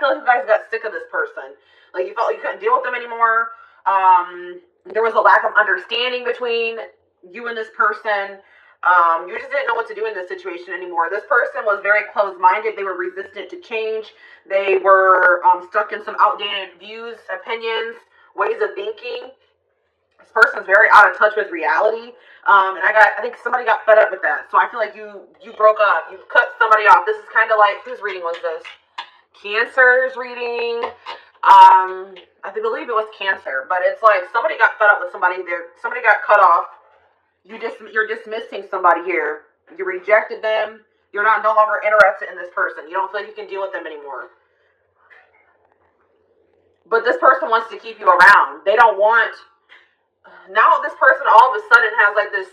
feel like you guys got sick of this person. Like, you felt like you couldn't deal with them anymore. There was a lack of understanding between you and this person. You just didn't know what to do in this situation anymore. This person was very closed-minded. They were resistant to change. They were stuck in some outdated views, opinions, ways of thinking. This person's very out of touch with reality. And I think somebody got fed up with that. So I feel like you broke up. You cut somebody off. This is kind of like, whose reading was this? Cancer's reading. I believe it was Cancer. But it's like somebody got fed up with somebody there. Somebody got cut off. You're dismissing somebody here. You rejected them. You're no longer interested in this person. You don't feel like you can deal with them anymore. But this person wants to keep you around. They don't want... Now this person all of a sudden has like this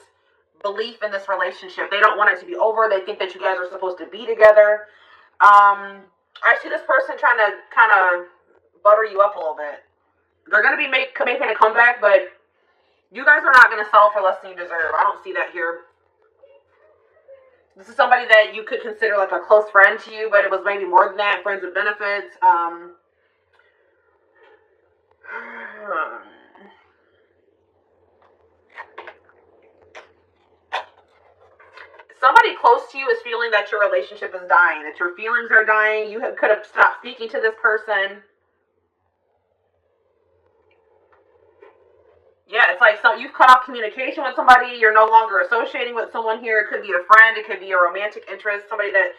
belief in this relationship. They don't want it to be over. They think that you guys are supposed to be together. I see this person trying to kind of butter you up a little bit. They're going to be making a comeback, but you guys are not going to settle for less than you deserve. I don't see that here. This is somebody that you could consider like a close friend to you, but it was maybe more than that. Friends with benefits. Somebody close to you is feeling that your relationship is dying, that your feelings are dying. You could have stopped speaking to this person. Yeah, it's like you've cut off communication with somebody. You're no longer associating with someone here. It could be a friend. It could be a romantic interest. Somebody that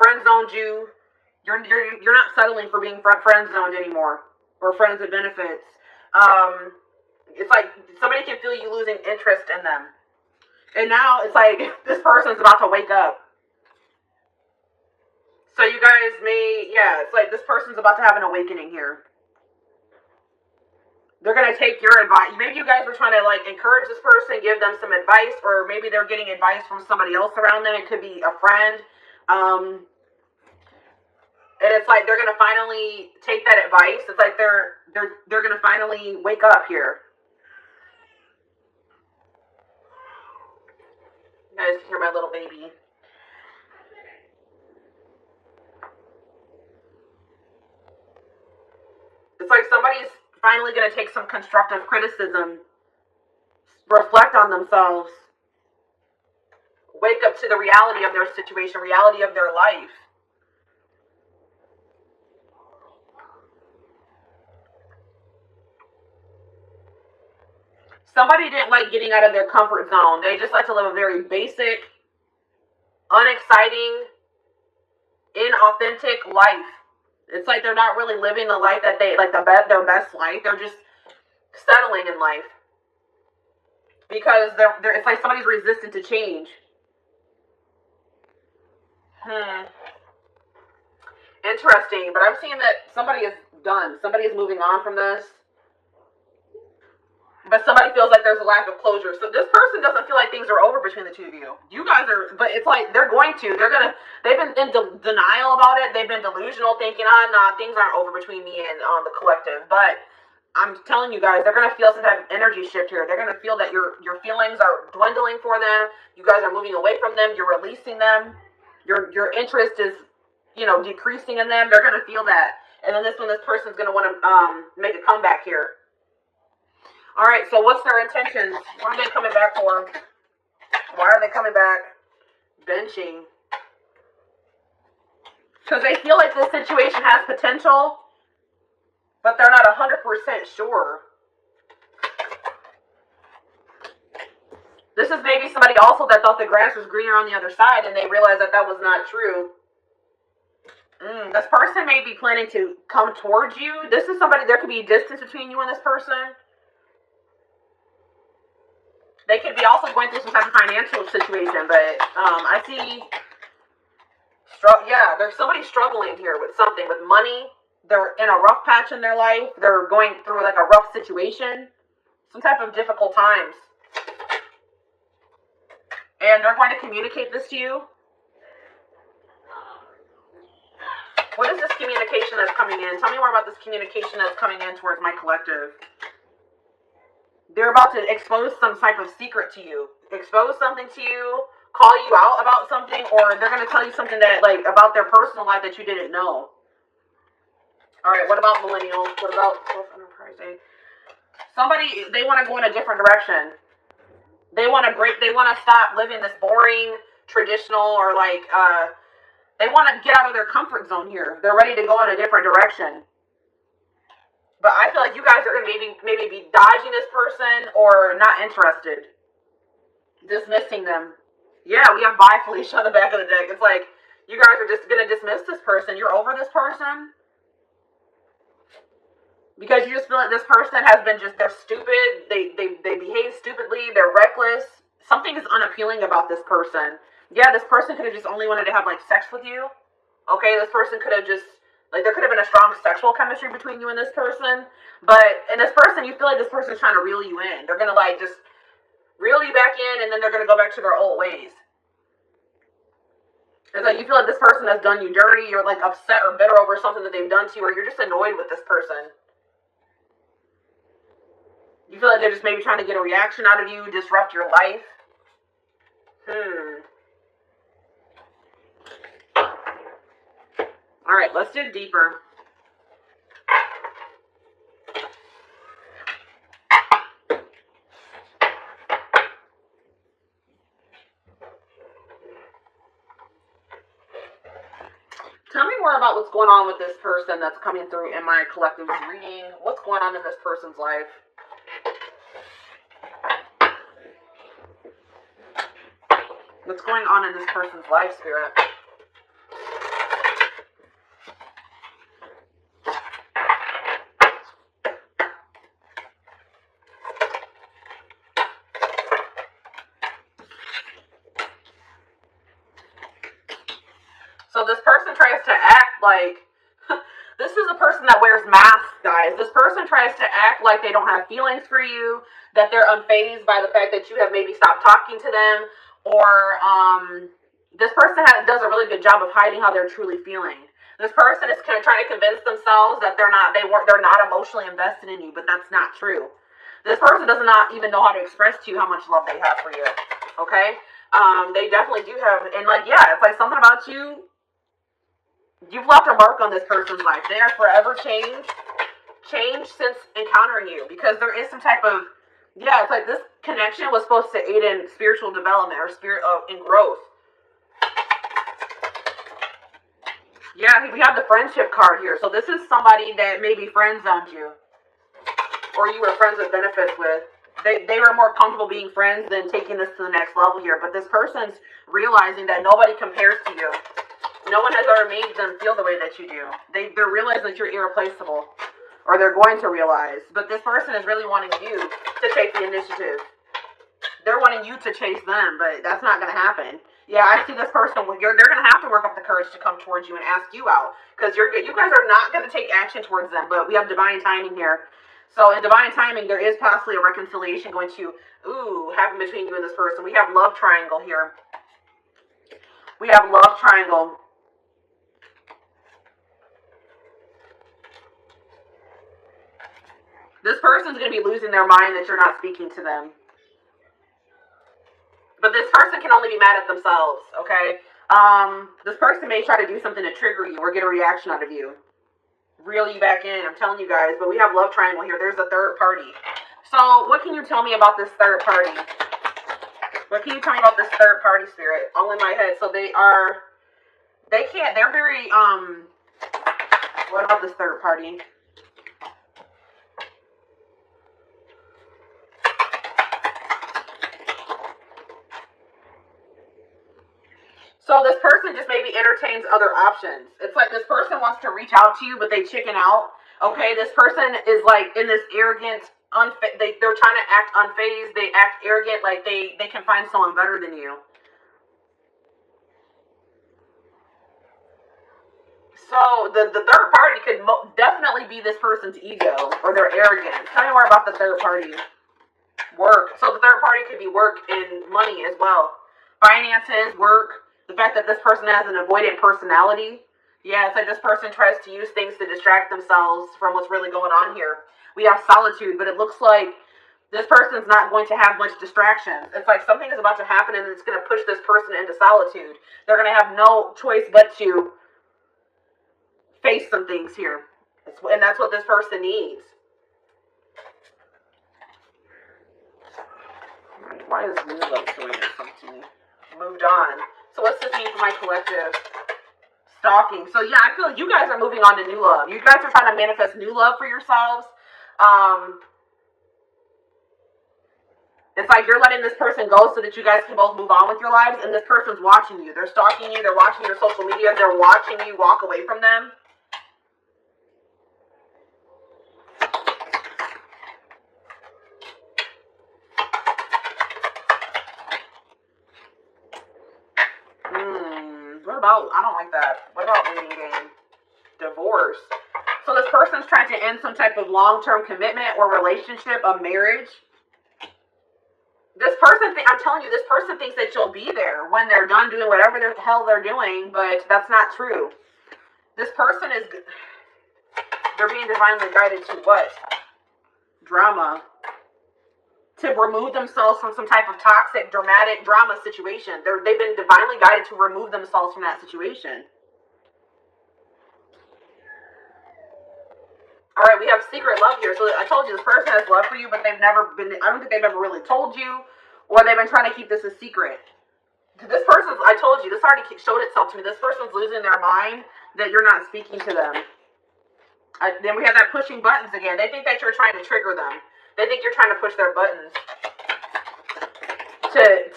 friend zoned you. You're not settling for being friend zoned anymore, or friends with benefits. It's like somebody can feel you losing interest in them. And now it's like this person's about to wake up. So you guys it's like this person's about to have an awakening here. They're going to take your advice. Maybe you guys were trying to like encourage this person, give them some advice, or maybe they're getting advice from somebody else around them. It could be a friend. And it's like they're going to finally take that advice. It's like they're going to finally wake up here. You guys can hear my little baby. It's like somebody's finally going to take some constructive criticism, reflect on themselves, wake up to the reality of their situation, reality of their life. Somebody didn't like getting out of their comfort zone. They just like to live a very basic, unexciting, inauthentic life. It's like they're not really living the life that they, like their best life. They're just settling in life. Because it's like somebody's resistant to change. Interesting. But I'm seeing that somebody is done. Somebody is moving on from this. But somebody feels like there's a lack of closure. So this person doesn't feel like things are over between the two of you. You guys are, but it's like they've been in denial about it. They've been delusional, thinking, nah, things aren't over between me and the collective. But I'm telling you guys, they're going to feel some type of energy shift here. They're going to feel that your feelings are dwindling for them. You guys are moving away from them. You're releasing them. Your interest is, decreasing in them. They're going to feel that. And then this person's going to want to make a comeback here. All right, so what's their intentions? What are they coming back for? Why are they coming back? Benching. Because they feel like this situation has potential, but they're not 100% sure. This is maybe somebody also that thought the grass was greener on the other side, and they realized that was not true. This person may be planning to come towards you. This is somebody, there could be distance between you and this person. They could be also going through some type of financial situation, but I see, there's somebody struggling here with something, with money. They're in a rough patch in their life. They're going through like a rough situation, some type of difficult times. And they're going to communicate this to you. What is this communication that's coming in? Tell me more about this communication that's coming in towards my collective. They're about to expose some type of secret to you. Expose something to you, call you out about something, or they're going to tell you something that, like, about their personal life that you didn't know. All right, what about millennials? What about self-enterprising? Somebody, they want to go in a different direction. They want to stop living this boring, traditional, or like, they want to get out of their comfort zone here. They're ready to go in a different direction. But I feel like you guys are going to maybe be dodging this person or not interested. Dismissing them. Yeah, we have bye Felicia on the back of the deck. It's like, you guys are just going to dismiss this person. You're over this person. Because you just feel like this person has been just, they're stupid. They behave stupidly. They're reckless. Something is unappealing about this person. Yeah, this person could have just only wanted to have, like, sex with you. Okay, this person could have just, like, there could have been a strong sexual chemistry between you and this person. But in this person, you feel like this person's trying to reel you in. They're going to, like, just reel you back in, and then they're going to go back to their old ways. It's like you feel like this person has done you dirty. You're, like, upset or bitter over something that they've done to you, or you're just annoyed with this person. You feel like they're just maybe trying to get a reaction out of you, disrupt your life. All right, let's dig deeper. Tell me more about what's going on with this person that's coming through in my collective reading. What's going on in this person's life? What's going on in this person's life, Spirit? So this person tries to act like, this is a person that wears masks, guys. This person tries to act like they don't have feelings for you, that they're unfazed by the fact that you have maybe stopped talking to them, or this person does a really good job of hiding how they're truly feeling. This person is kind of trying to convince themselves that they're not emotionally invested in you, but that's not true. This person does not even know how to express to you how much love they have for you. Okay? They definitely do have, and like, yeah, it's like something about you. You've left a mark on this person's life. They are forever changed since encountering you, because there is some type of, yeah, it's like this connection was supposed to aid in spiritual development or in growth. Yeah, we have the friendship card here. So this is somebody that maybe friend-zoned you, or you were friends with benefits with. They were more comfortable being friends than taking this to the next level here. But this person's realizing that nobody compares to you. No one has ever made them feel the way that you do. They're realizing that you're irreplaceable. Or they're going to realize. But this person is really wanting you to take the initiative. They're wanting you to chase them, but that's not going to happen. Yeah, I see this person. They're going to have to work up the courage to come towards you and ask you out. Because you guys are not going to take action towards them. But we have divine timing here. So in divine timing, there is possibly a reconciliation going to, happen between you and this person. We have love triangle here. We have love triangle. This person's going to be losing their mind that you're not speaking to them. But this person can only be mad at themselves, okay? This person may try to do something to trigger you or get a reaction out of you. Reel you back in, I'm telling you guys. But we have love triangle here. There's a third party. So what can you tell me about this third party? What can you tell me about this third party, Spirit? All in my head. So they're very, what about this third party? So this person just maybe entertains other options. It's like this person wants to reach out to you, but they chicken out. Okay, this person is like in this arrogant, they're trying to act unfazed. They act arrogant, like they can find someone better than you. So the third party could definitely be this person's ego or their arrogance. Tell me more about the third party. Work. So the third party could be work and money as well. Finances, work. The fact that this person has an avoidant personality. Yeah, it's like this person tries to use things to distract themselves from what's really going on here. We have solitude, but it looks like this person's not going to have much distractions. It's like something is about to happen and it's going to push this person into solitude. They're going to have no choice but to face some things here. And that's what this person needs. Why is new love showing up something? Moved on. So what's this mean for my collective? Stalking. So yeah, I feel like you guys are moving on to new love. You guys are trying to manifest new love for yourselves. It's like you're letting this person go so that you guys can both move on with your lives, and this person's watching you. They're stalking you. They're watching your social media. They're watching you walk away from them. What about, I don't like that. What about waiting game? Divorce. So this person's trying to end some type of long-term commitment or relationship, a marriage. This person, I'm telling you, this person thinks that you'll be there when they're done doing whatever the hell they're doing, but that's not true. This person is, they're being divinely guided to what? Drama. To remove themselves from some type of toxic, dramatic drama situation. They've been divinely guided to remove themselves from that situation. All right, we have secret love here. So I told you this person has love for you, but they've never been, I don't think they've ever really told you, or they've been trying to keep this a secret. This person's, I told you, this already showed itself to me. This person's losing their mind that you're not speaking to them. Then we have that pushing buttons again. They think that you're trying to trigger them. They think you're trying to push their buttons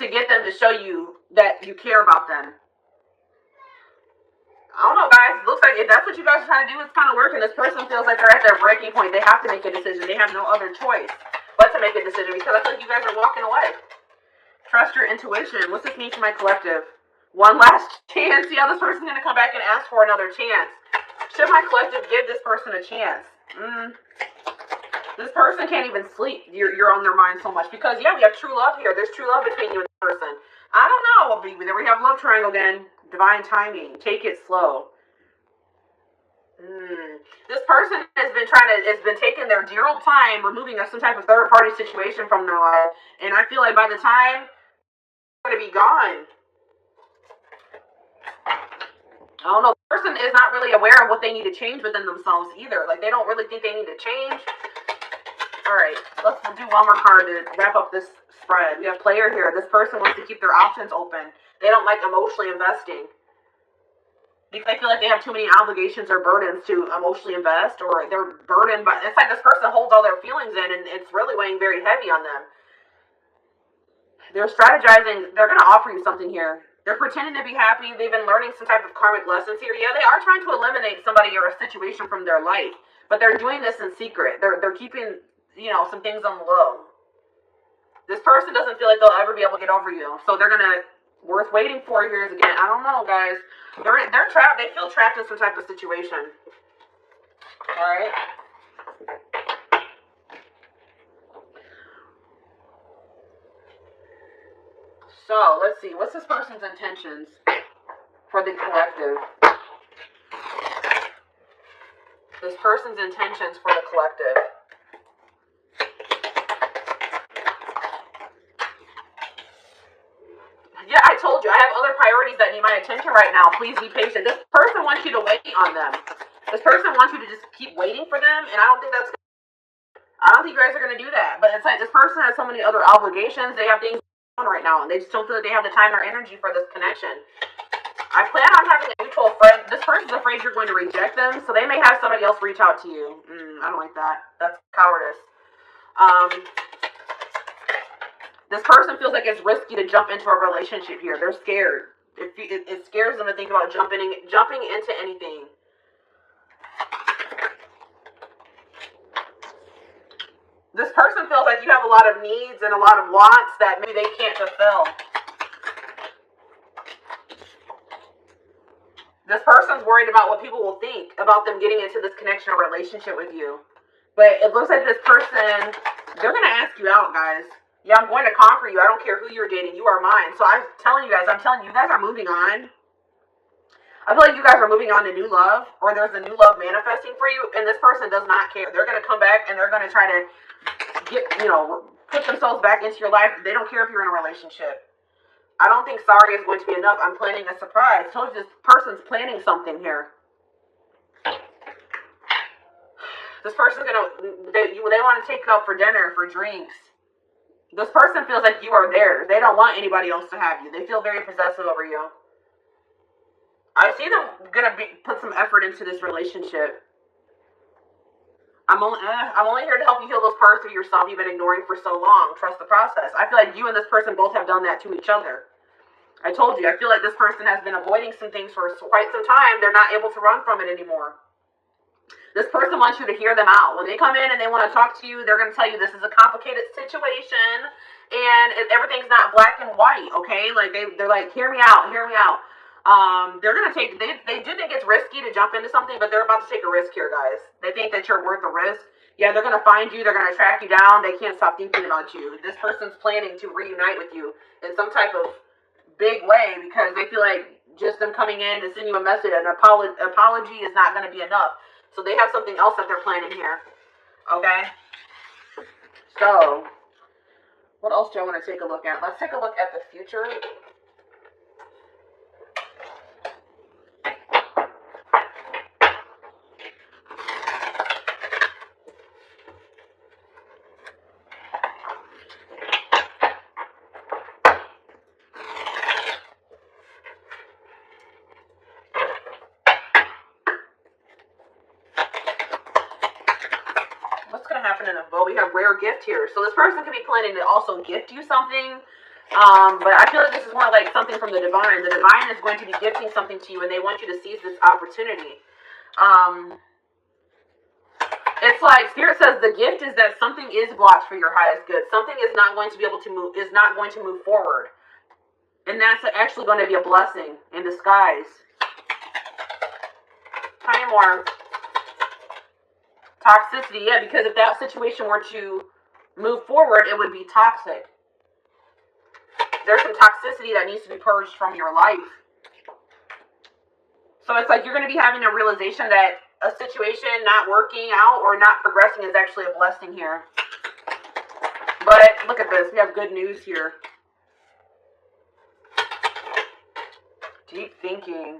to get them to show you that you care about them. I don't know, guys. It looks like if that's what you guys are trying to do, it's kind of working. This person feels like they're at their breaking point. They have to make a decision. They have no other choice but to make a decision because I feel like you guys are walking away. Trust your intuition. What's this mean for my collective? One last chance. Yeah, this person's going to come back and ask for another chance. Should my collective give this person a chance? This person can't even sleep. You're on their mind so much because, yeah, we have true love here. There's true love between you and this person. I don't know. There we have love triangle again. Divine timing. Take it slow. This person has been taking their dear old time removing some type of third party situation from their life. And I feel like by the time they're going to be gone, I don't know. The person is not really aware of what they need to change within themselves either. Like they don't really think they need to change. All right, let's do one more card to wrap up this spread. We have player here. This person wants to keep their options open. They don't like emotionally investing because they feel like they have too many obligations or burdens to emotionally invest, or they're burdened by. It's like this person holds all their feelings in, and it's really weighing very heavy on them. They're strategizing. They're going to offer you something here. They're pretending to be happy. They've been learning some type of karmic lessons here. Yeah, they are trying to eliminate somebody or a situation from their life, but they're doing this in secret. They're keeping, some things on the low. This person doesn't feel like they'll ever be able to get over you. So they're going to, worth waiting for here is again, I don't know, guys. They're trapped. They feel trapped in some type of situation. All right. So let's see. What's this person's intentions for the collective? This person's intentions for the collective. Yeah, I told you, I have other priorities that need my attention right now. Please be patient. This person wants you to wait on them. This person wants you to just keep waiting for them, and I don't think you guys are going to do that. But it's like this person has so many other obligations. They have things on right now, and they just don't feel like they have the time or energy for this connection. I plan on having a mutual friend. This person's afraid you're going to reject them, so they may have somebody else reach out to you. I don't like that. That's cowardice. This person feels like it's risky to jump into a relationship here. They're scared. It scares them to think about jumping into anything. This person feels like you have a lot of needs and a lot of wants that maybe they can't fulfill. This person's worried about what people will think about them getting into this connection or relationship with you. But it looks like this person, they're going to ask you out, guys. Yeah, I'm going to conquer you. I don't care who you're dating. You are mine. So I'm telling you guys are moving on. I feel like you guys are moving on to new love, or there's a new love manifesting for you, and this person does not care. They're going to come back, and they're going to try to put themselves back into your life. They don't care if you're in a relationship. I don't think sorry is going to be enough. I'm planning a surprise. I told you this person's planning something here. This person's they want to take you out for dinner, for drinks. This person feels like you are theirs. They don't want anybody else to have you. They feel very possessive over you. I see them put some effort into this relationship. I'm only here to help you heal those parts of yourself you've been ignoring for so long. Trust the process. I feel like you and this person both have done that to each other. I told you, I feel like this person has been avoiding some things for quite some time. They're not able to run from it anymore. This person wants you to hear them out. When they come in and they want to talk to you, they're going to tell you this is a complicated situation and everything's not black and white, okay? Like, they're like, hear me out, hear me out. They're going to take, they do think it's risky to jump into something, but they're about to take a risk here, guys. They think that you're worth the risk. Yeah, they're going to find you. They're going to track you down. They can't stop thinking about you. This person's planning to reunite with you in some type of big way because they feel like just them coming in to send you a message, an apology is not going to be enough. So they have something else that they're planning here. Okay? So, what else do I want to take a look at? Let's take a look at the future. What's going to happen in a bow? We have rare gift here. So this person could be planning to also gift you something. But I feel like this is more like something from the divine. The divine is going to be gifting something to you and they want you to seize this opportunity. It's like Spirit says the gift is that something is blocked for your highest good. Something is not going to be able to move, is not going to move forward. And that's actually going to be a blessing in disguise. Tell me more. Toxicity, yeah, because if that situation were to move forward, it would be toxic. There's some toxicity that needs to be purged from your life. So it's like you're going to be having a realization that a situation not working out or not progressing is actually a blessing here. But look at this. We have good news here. Deep thinking.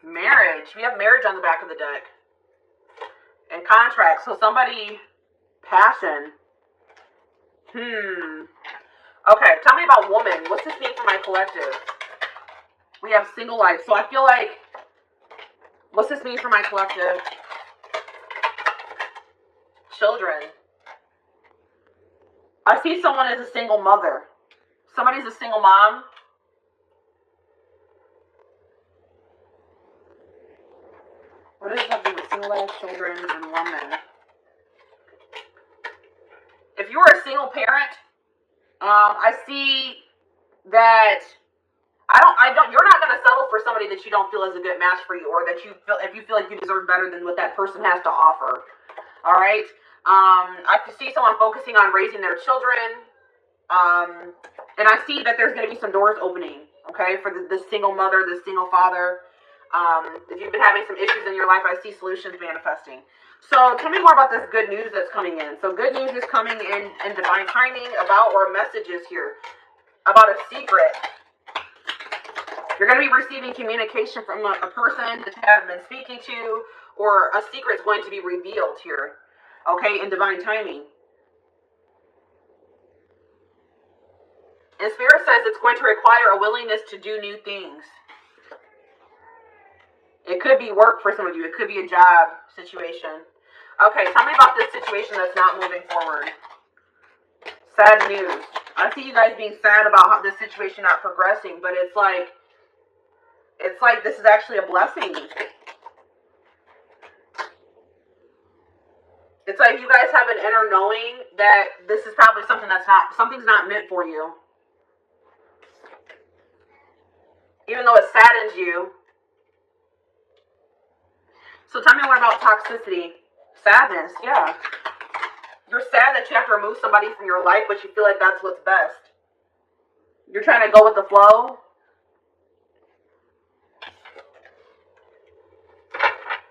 Marriage. We have marriage on the back of the deck. And contract. So somebody, passion. Okay, tell me about woman. What's this mean for my collective? We have single life. So I feel like, what's this mean for my collective? Children. I see someone as a single mother. Somebody's a single mom. What does that do with single life, children, and woman? If you are a single parent, I see that you're not going to settle for somebody that you don't feel is a good match for you, or that if you feel like you deserve better than what that person has to offer. All right. I see someone focusing on raising their children, and I see that there's going to be some doors opening. Okay, for the single mother, the single father. If you've been having some issues in your life, I see solutions manifesting. So tell me more about this good news that's coming in. So good news is coming in divine timing about, or messages here about a secret. You're going to be receiving communication from a person that you haven't been speaking to, or a secret is going to be revealed here. Okay, in divine timing. And Spirit says it's going to require a willingness to do new things. It could be work for some of you. It could be a job situation. Okay, tell me about this situation that's not moving forward. Sad news. I see you guys being sad about how this situation not progressing, but it's like this is actually a blessing. It's like you guys have an inner knowing that this is probably something's not meant for you. Even though it saddens you. So tell me more about toxicity. Sadness, yeah. You're sad that you have to remove somebody from your life, but you feel like that's what's best. You're trying to go with the flow.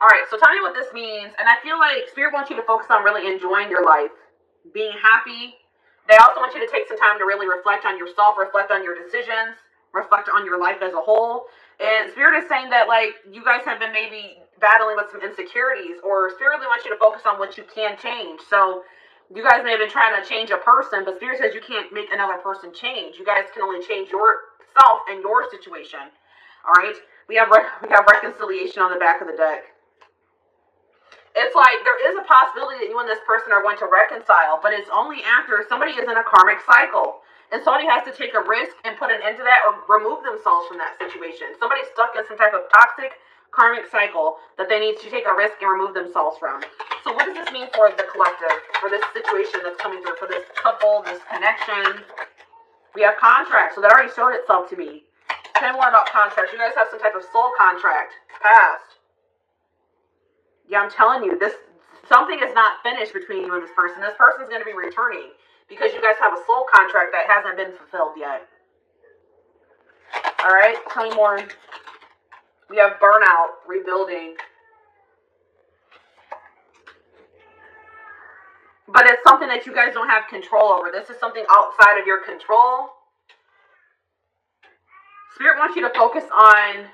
All right, so tell me what this means. And I feel like Spirit wants you to focus on really enjoying your life, being happy. They also want you to take some time to really reflect on yourself, reflect on your decisions, reflect on your life as a whole. And Spirit is saying that, like, you guys have been maybe battling with some insecurities, or Spirit really wants you to focus on what you can change. So you guys may have been trying to change a person, but Spirit says you can't make another person change. You guys can only change yourself and your situation. All right? We have reconciliation on the back of the deck. It's like there is a possibility that you and this person are going to reconcile, but it's only after somebody is in a karmic cycle. And somebody has to take a risk and put an end to that or remove themselves from that situation. Somebody's stuck in some type of toxic karmic cycle that they need to take a risk and remove themselves from. So what does this mean for the collective, for this situation that's coming through, for this couple, this connection? We have contracts, so that already showed itself to me. Tell me more about contracts. You guys have some type of soul contract, past. Yeah, I'm telling you, something is not finished between you and this person. This person's going to be returning because you guys have a soul contract that hasn't been fulfilled yet. All right, tell me more. We have burnout, rebuilding. But it's something that you guys don't have control over. This is something outside of your control. Spirit wants you to focus on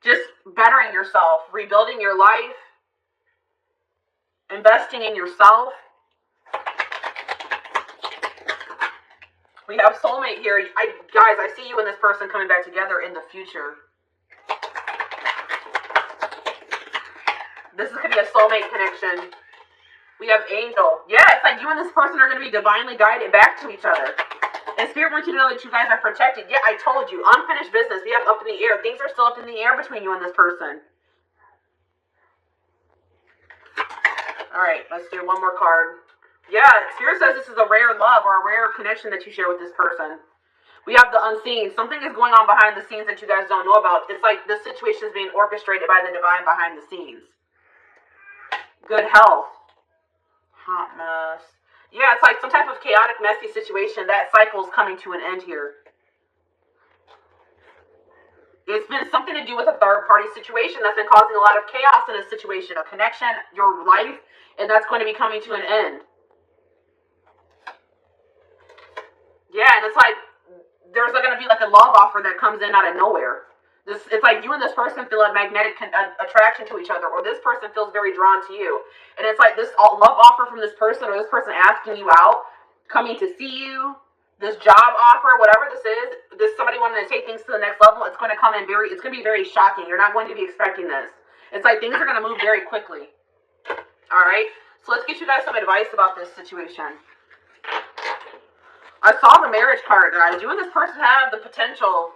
just bettering yourself, rebuilding your life, investing in yourself. We have soulmate here. Guys, I see you and this person coming back together in the future. This could be a soulmate connection. We have angel. Yeah, it's like you and this person are going to be divinely guided back to each other. And Spirit wants you to know that you guys are protected. Yeah, I told you. Unfinished business. We have up in the air. Things are still up in the air between you and this person. All right, let's do one more card. Yeah, Spirit says this is a rare love or a rare connection that you share with this person. We have the unseen. Something is going on behind the scenes that you guys don't know about. It's like this situation is being orchestrated by the divine behind the scenes. Good health. Hot mess. Yeah, it's like some type of chaotic, messy situation. That cycle is coming to an end here. It's been something to do with a third-party situation that's been causing a lot of chaos in a situation, a connection, your life, and that's going to be coming to an end. Yeah, and it's like there's going to be like a love offer that comes in out of nowhere. It's like you and this person feel a magnetic attraction to each other, or this person feels very drawn to you. And it's like this love offer from this person, or this person asking you out, coming to see you, this job offer, whatever this is, this somebody wanting to take things to the next level, it's going to come in it's going to be very shocking. You're not going to be expecting this. It's like things are going to move very quickly. All right? So let's get you guys some advice about this situation. I saw the marriage card, guys. You and this person have the potential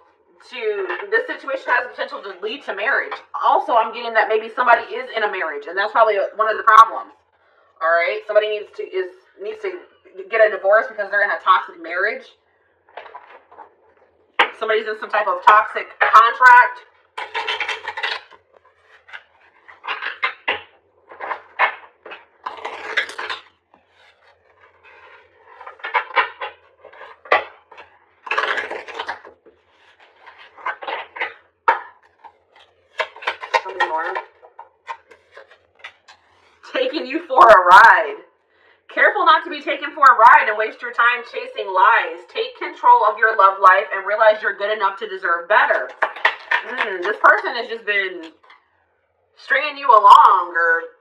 this situation has the potential to lead to marriage. Also, I'm getting that maybe somebody is in a marriage, and that's probably one of the problems. All right, somebody needs to get a divorce because they're in a toxic marriage. Somebody's in some type of toxic contract. Taking you for a ride. Careful not to be taken for a ride and waste your time chasing lies. Take control of your love life and realize you're good enough to deserve better. This person has just been stringing you along, or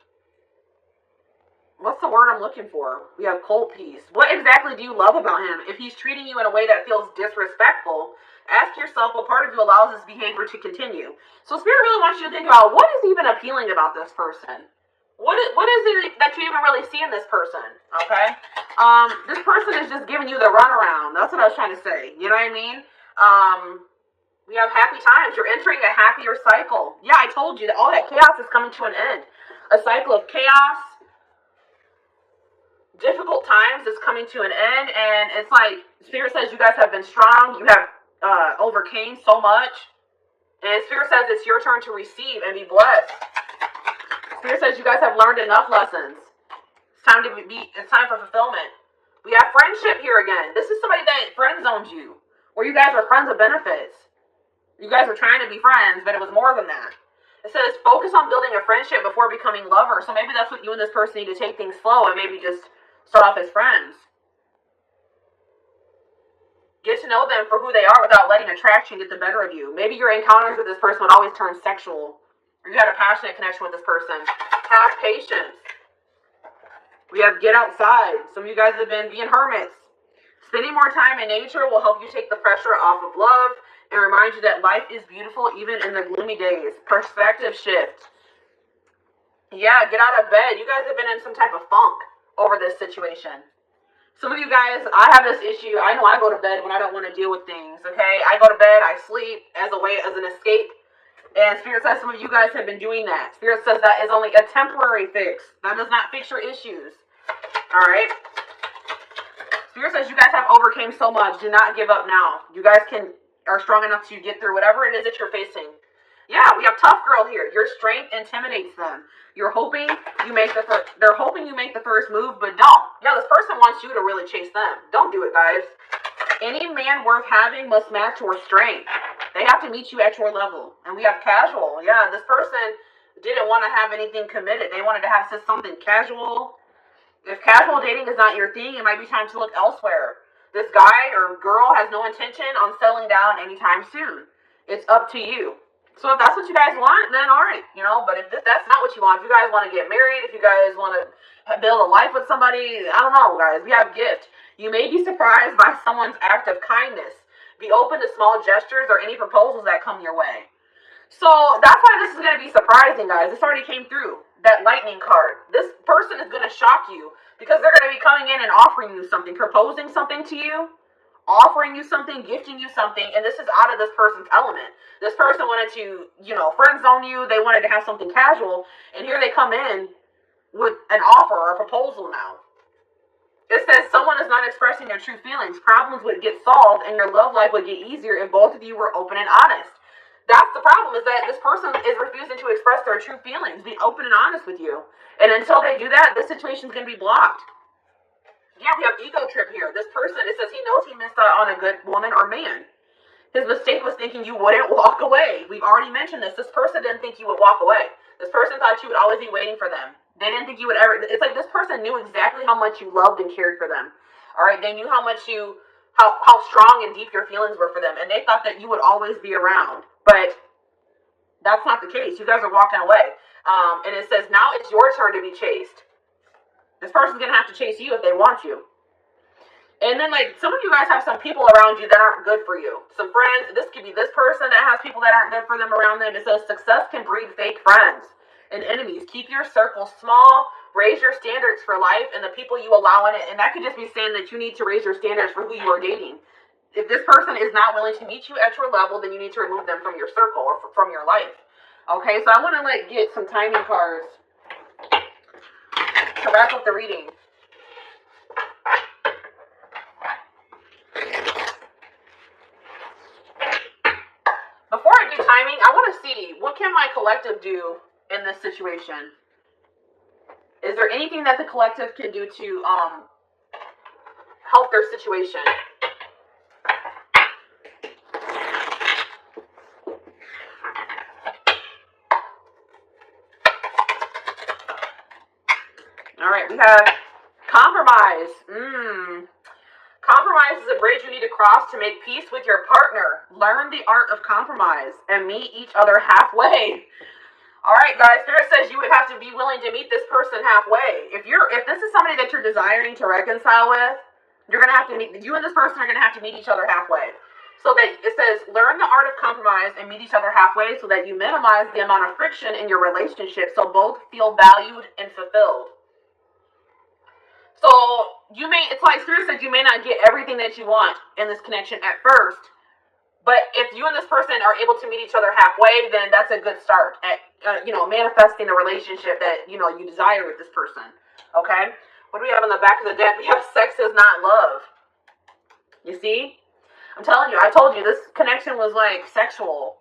what's the word I'm looking for? We have cold peace. What exactly do you love about him? If he's treating you in a way that feels disrespectful, ask yourself what part of you allows this behavior to continue. So Spirit really wants you to think about what is even appealing about this person. What is it that you even really see in this person, okay? This person is just giving you the runaround. That's what I was trying to say. You know what I mean? We have happy times. You're entering a happier cycle. Yeah, I told you that all that chaos is coming to an end. A cycle of chaos, difficult times is coming to an end, and it's like Spirit says you guys have been strong. You have overcame so much, and Spirit says it's your turn to receive and be blessed. Spirit says you guys have learned enough lessons. It's time for fulfillment. We have friendship here again. This is somebody that friend zones you, or you guys are friends of benefits. You guys were trying to be friends, but it was more than that. It says focus on building a friendship before becoming lovers. So maybe that's what you and this person need to take things slow and maybe just start off as friends. Get to know them for who they are without letting attraction get the better of you. Maybe your encounters with this person would always turn sexual. Or you had a passionate connection with this person. Have patience. We have get outside. Some of you guys have been being hermits. Spending more time in nature will help you take the pressure off of love and remind you that life is beautiful even in the gloomy days. Perspective shift. Yeah, get out of bed. You guys have been in some type of funk over this situation. Some of you guys, I have this issue. I know I go to bed when I don't want to deal with things, okay? I go to bed, I sleep as an escape. And Spirit says some of you guys have been doing that. Spirit says that is only a temporary fix. That does not fix your issues. All right? Spirit says you guys have overcame so much. Do not give up now. You guys are strong enough to get through whatever it is that you're facing. Yeah, we have tough girl here. Your strength intimidates them. They're hoping you make the first move, but don't. Yeah, this person wants you to really chase them. Don't do it, guys. Any man worth having must match your strength. They have to meet you at your level. And we have casual. Yeah, this person didn't want to have anything committed. They wanted to have just something casual. If casual dating is not your thing, it might be time to look elsewhere. This guy or girl has no intention on settling down anytime soon. It's up to you. So if that's what you guys want, then all right, but if that's not what you want, if you guys want to get married, if you guys want to build a life with somebody, I don't know, guys, we have a gift. You may be surprised by someone's act of kindness. Be open to small gestures or any proposals that come your way. So that's why this is going to be surprising, guys. This already came through, that lightning card. This person is going to shock you because they're going to be coming in and offering you something, proposing something to you, offering you something, gifting you something, and this is out of this person's element. This person wanted to, friend zone you. They wanted to have something casual, and here they come in with an offer or a proposal now. It says someone is not expressing their true feelings. Problems would get solved, and your love life would get easier if both of you were open and honest. That's the problem, is that this person is refusing to express their true feelings, be open and honest with you. And until they do that, this situation is going to be blocked. Yeah, we have ego trip here. This person, it says he knows he missed out on a good woman or man. His mistake was thinking you wouldn't walk away. We've already mentioned this. This person didn't think you would walk away. This person thought you would always be waiting for them. They didn't think you would ever. It's like this person knew exactly how much you loved and cared for them. All right, they knew how much how strong and deep your feelings were for them, and they thought that you would always be around. But that's not the case. You guys are walking away. And it says now it's your turn to be chased. This person's going to have to chase you if they want you. And then, some of you guys have some people around you that aren't good for you. Some friends. This could be this person that has people that aren't good for them around them. It says success can breed fake friends and enemies. Keep your circle small. Raise your standards for life and the people you allow in it. And that could just be saying that you need to raise your standards for who you are dating. If this person is not willing to meet you at your level, then you need to remove them from your circle or from your life. Okay, so I want to, get some timing cards to wrap up the reading. Before I do timing, I want to see, what can my collective do in this situation? Is there anything that the collective can do to help their situation? All right, we have compromise. Compromise is a bridge you need to cross to make peace with your partner. Learn the art of compromise and meet each other halfway. All right, guys, Spirit says you would have to be willing to meet this person halfway. If this is somebody that you're desiring to reconcile with, you're going to have to meet, you and this person are going to have to meet each other halfway. So that it says, learn the art of compromise and meet each other halfway so that you minimize the amount of friction in your relationship so both feel valued and fulfilled. So it's like Spirit said, you may not get everything that you want in this connection at first, but if you and this person are able to meet each other halfway, then that's a good start at, manifesting the relationship that, you desire with this person. Okay? What do we have on the back of the deck? We have sex is not love. You see? I'm telling you, I told you, this connection was sexual.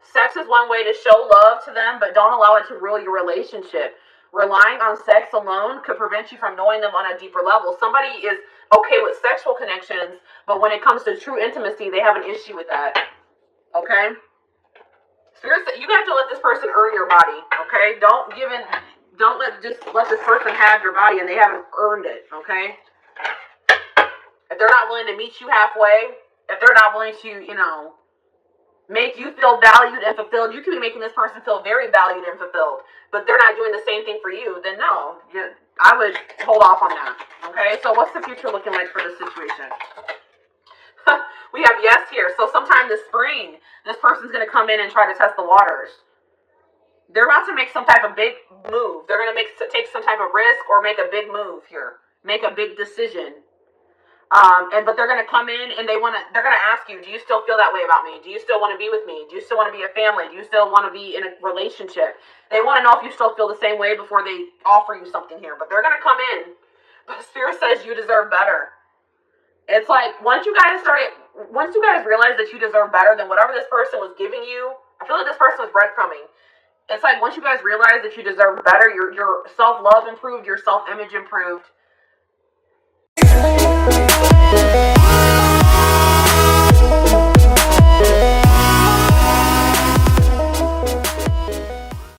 Sex is one way to show love to them, but don't allow it to rule your relationship. Relying on sex alone could prevent you from knowing them on a deeper level. Somebody is okay with sexual connections, but when it comes to true intimacy, they have an issue with that. Okay? Spirit, you have to let this person earn your body, okay? Don't let this person have your body and they haven't earned it, okay? If they're not willing to meet you halfway, if they're not willing to, make you feel valued and fulfilled, you could be making this person feel very valued and fulfilled, but they're not doing the same thing for you, then no, I would hold off on that, okay? So what's the future looking like for this situation? We have yes here. So sometime this spring, this person's going to come in and try to test the waters. They're about to make some type of big move. They're going to take some type of risk or make a big move here. Make a big decision. But they're going to come in and they're going to ask you, do you still feel that way about me? Do you still want to be with me? Do you still want to be a family? Do you still want to be in a relationship? They want to know if you still feel the same way before they offer you something here. But they're going to come in. But Spirit says you deserve better. It's like once you guys realize that you deserve better than whatever this person was giving you, I feel like this person was breadcrumbing. It's like once you guys realize that you deserve better, your self-love improved, your self-image improved.